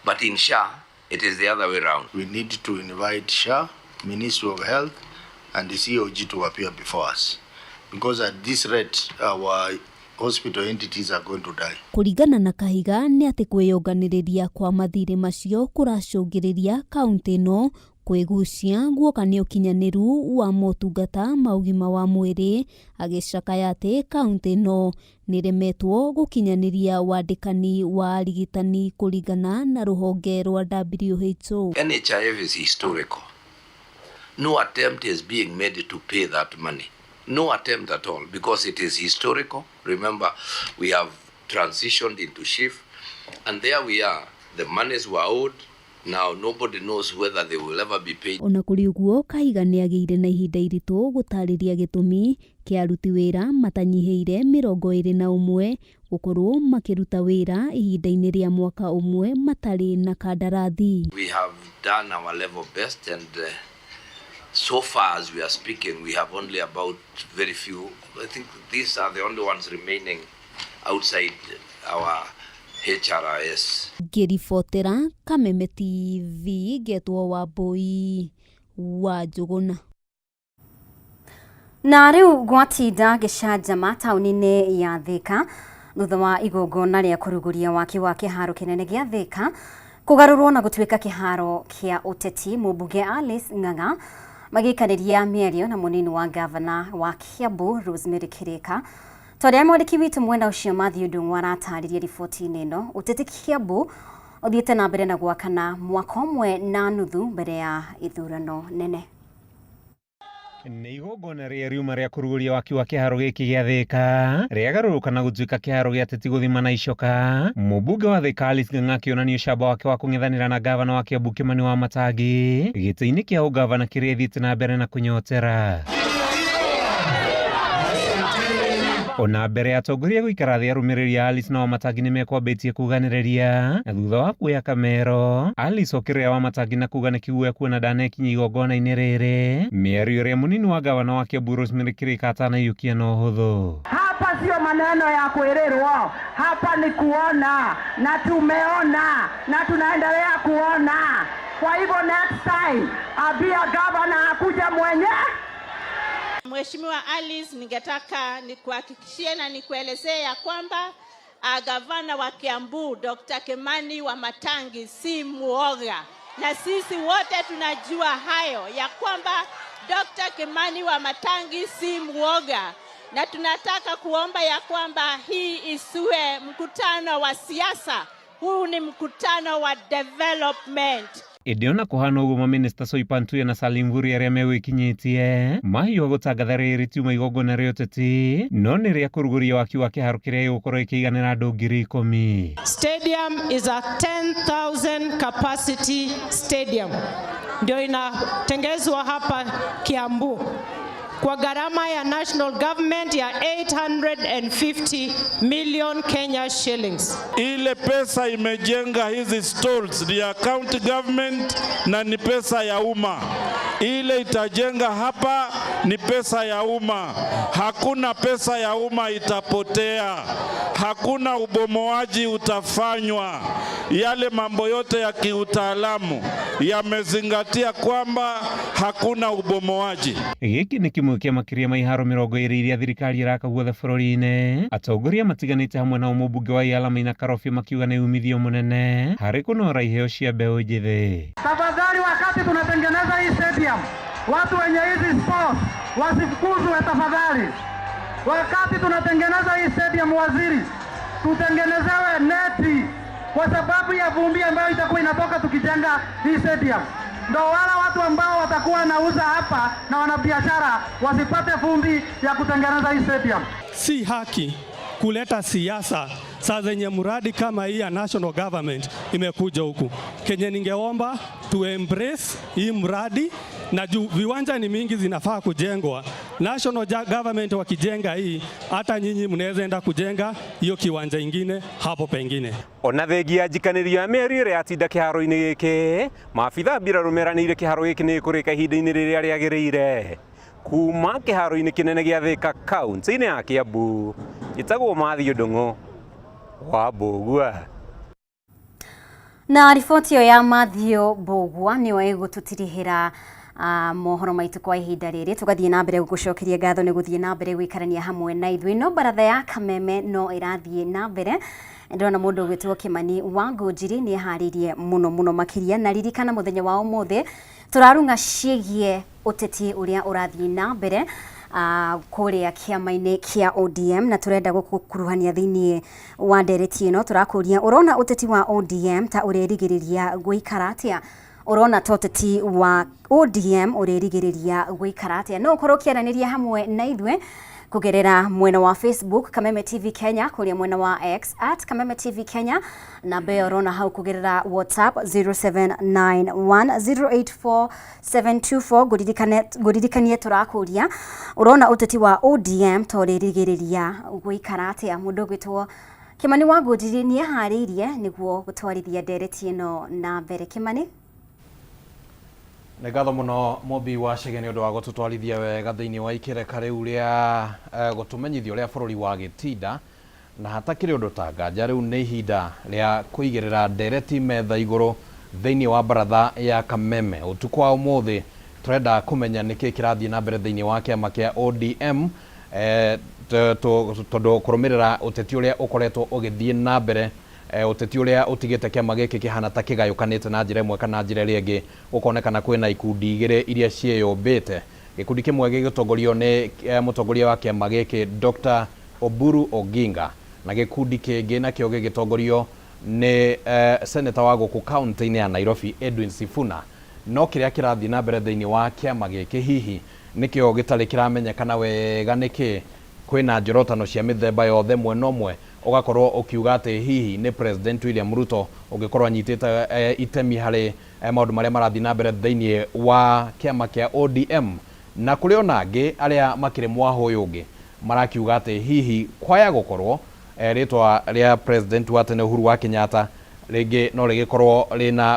But in SHA, it is the other way around. We need to invite SHA, Ministry of Health, and the COG to appear before us. Because at this rate, our hospital entities are going to die. Kuringana na Kahiga ni ati kwiyonganiriria kwa mathire macio kuracungiriria kaunti no kwigucia guokania ukinyaniru wa motungata maugima wa mwiri agicakaya ati kaunti no niremetwo gukinyaniria wandikani wa arigitani kuringana na ruhonge rwa WHO. NHIF is historical. No attempt is being made to pay that money. No attempt at all, because it is historical. Remember, we have transitioned into SHIF, and there we are. The monies were owed. Now nobody knows whether they will ever be paid. Ona kuri uguo Kahiga ni agiire na ihinda iritu gutariria gitumi kia aruti wira matanyiheire 21 gukorwo makiruta wira ihinda-ini ria mwaka umwe matari na kandarathi. We have done our level best, and so far as we are speaking, we have only about very few. I think these are the only ones remaining outside our HRIS. Ngiribotera Kameme TV getwo Wambui wa Njuguna. Na riu gwatinda gicanjama tauni-ini ya Thika thutha wa igongona ria kuruguria waki wa kiharo kinene gia Thika kugarurwo na gutuika kiharo kia uteti. Mumbunge Alice Ng'ang'a magikaniria mĩario na munini wa gavana wa Kiambu Rosemary Kĩrĩka. Tondũ mwandĩki witũ mwena ũcio Matthew Ndung'u arataririe riboti-inĩ ĩno, ũteti Kiambu ũthiĩte na mbere na gwakana mwaka ũmwe na nuthu mbere ya ithurano nene. Nĩ igongona rĩa riuma rĩa kuruguria waki wa kĩharo gĩkĩ gĩa Thika rĩagarũrũka na gũtuĩka kĩharo gĩa ateti gũthima na icoka. Mũmbunge wa Thika Alice Ng'ang'a akĩonania ũcamba wake wa kũng'ethanĩra na gavana wa Kiambu Kimani Wamatangi gĩtĩ-inĩ kĩa ũgavana kĩrĩa gĩthiĩte na mbere na kũnyotera. Ona mbere ya atongoria gũikara thĩ arũmĩrĩri a Alice na Wamatangi nĩ mekwambĩtie kuganĩrĩria na thutha wa kuoya kamero Alice okĩrĩra Wamatangi na kuga nĩ kĩguoya kuona ndanekinya igongona-inĩ rĩrĩ. Mĩario ĩrĩa munini wa gavana wa Kiambu Rosemary Kĩrĩka atanaiyũkia na ũhũthũ. Hapa sio maneno ya kuelezwa, hapa ni kuona, na tumeona na tunaendelea kuona. Kwa hivyo next time abia gavana akuja mwenye. Mheshimiwa Alice, ningetaka nikuhakikishie na nikuelezee ya kwamba gavana wa Kiambu Dr. Kimani Wamatangi si muoga, na sisi wote tunajua hayo ya kwamba Dr. Kimani Wamatangi si muoga, na tunataka kuomba ya kwamba hii isiwe mkutano wa siasa. Huu ni mkutano wa development. Idiona kuhana uguo Minister Soipan Tuya na Salim Mvurya arĩa megwĩkinyĩtie mahiũ gũtangatha rĩrĩ tiuma igongona rĩa ũteti no nĩ rĩa kũruguria waki wa kĩharo kĩrĩa gĩgũkorwo gĩkĩiganĩra andũ 10,000. Stadium is a 10,000 capacity stadium, ndio inatengezwa hapa Kiambu kwa gharama ya national government ya 850 million Kenya shillings. Ile pesa imejenga hizi stalls ni ya county government na ni pesa ya umma. Ile itajenga hapa ni pesa ya umma. Hakuna pesa ya umma itapotea. Hakuna ubomoaji utafanywa. Yale mambo yote ya kiutaalamu yamezingatia kwamba hakuna ubomoaji. Gĩkĩ nĩ kĩmwe kĩa makĩria ma iharo 20 iria thirikari ĩrakaguothe bũrũri-inĩ. Atongoria matiganĩte hamwe na mũmbunge wa Yala Maina Karobi makiuga nĩ umithio mũnene harĩ kũnora iheo cia mbeũ njĩthĩ. Tafadhali, wakati tunatengeneza hii stadium, watu wenye hizi sports wasifukuzwe tafadhali. Wakati tunatengeneza hii stadium, waziri, tutengenezewe neti kwa sababu ya vumbi ambayo itakuwa inatoka tukijenga hii stadium. Ndio wala watu ambao watakuwa nauza hapa na wanabiashara wasipate vumbi ya kutengeneza hii stadium. Si haki kuleta siasa saa zenye mradi kama hii ya national government imekuja huku. Kenye ningeomba tu embrace hii mradi, na juu viwanja ni mingi zinafaa kujengwa. National government wakijenga hii, hata nyinyi mnaweza enda kujenga hiyo kiwanja ingine hapo pengine. Ona thengia njikanĩrio ya mĩario ĩrĩa yatinda kĩharo-inĩ gĩkĩ, maabitha mbirarũ meranĩire kĩharo gĩkĩ nĩ gĩkũrĩka ihinda-inĩ rĩrĩa rĩagĩrĩire. Kuma kĩharo-inĩ kĩnene gĩa Thika kaunti-inĩ ya Kiambu, njĩtagwo Matthew Ndung'u wa Mbũgua. Na riboti yo ya Mathio Mbugua niyo igututirihira mohoro maitu kwa ihinda riri tugathie na mbere gugucokeria ngatho ni guthie na mbere gwikarania hamwe na ithui no baratha ya Kameme no irathie na mbere ndona mundu gwitwo Kimani wa Ngunjiri ni haririe muno makiria na ririkana muthenya wa umuthi turarunga ciegie uteti uria urathie na mbere kuria kiama-ini kia ODM na turenda gukuruhania thiini wa ndereti ino turakuria urona uteti wa ODM ta urerigiriria guikara atia urona toteti wa ODM urerigiriria guikara atia no ukorwo kiaraniria hamwe na ithwe kugerera mwena wa Facebook Kameme TV Kenya kuria mwena wa X @Kameme TV Kenya na be urona hau kugerera WhatsApp 0791084724 guririkanie turakuria urona uteti wa ODM torerigiriria guikara atia mundu gwitwo Kimani wa Ngunjiri ni haririe niguo gutwarithia ndereti ino na mbere. Kimani Negatho muno Mobi wa Chege ni undu wa gututwarithia wega thiini wa ikereka riu ria gutumenyithia uria bururi wa gitinda na hatakiri undu ta nganja riu ni ihinda ria kuigirira ndereti metha iguru thiini wa baratha ya Kameme. Utuku wa umuthi turenda kumenya niki kirathie na mbere thiini wa kiama kia ODM tondu kurumirira uteti uria ukoretwo ugithie na mbere uteti uria utigite kiama giki kihana ta kigayukanite na njira imwe kana njira ria ingi ukonekana kwina ikundi igiri iria cieyumbite. Gikundi kimwe gigitongorio ni mutongoria wa kiama giki Dr. Oburu Oginga na gikundi kingi nakio gigitongorio ni senator wa guku county-ini ya Nairobi Edwin Sifuna. No kiria kirathie na mbere thiini wa kiama giki hihi nikio gitari kiramenyekana wega niki kwina njorotano cia mithemba yothe mwena umwe ugakorwo ukiuga ati hihi ni President William Ruto ugikorwo anyitite itemi hari maundu maria marathie na mbere thiini wa kiama kia ODM na kuri ona angi aria makiri mwaho uyu ungi marakiuga ati hihi kwaya gukorwo ritwa ria President wa tene Uhuru wa Kenyatta ringi no rigikorwo rina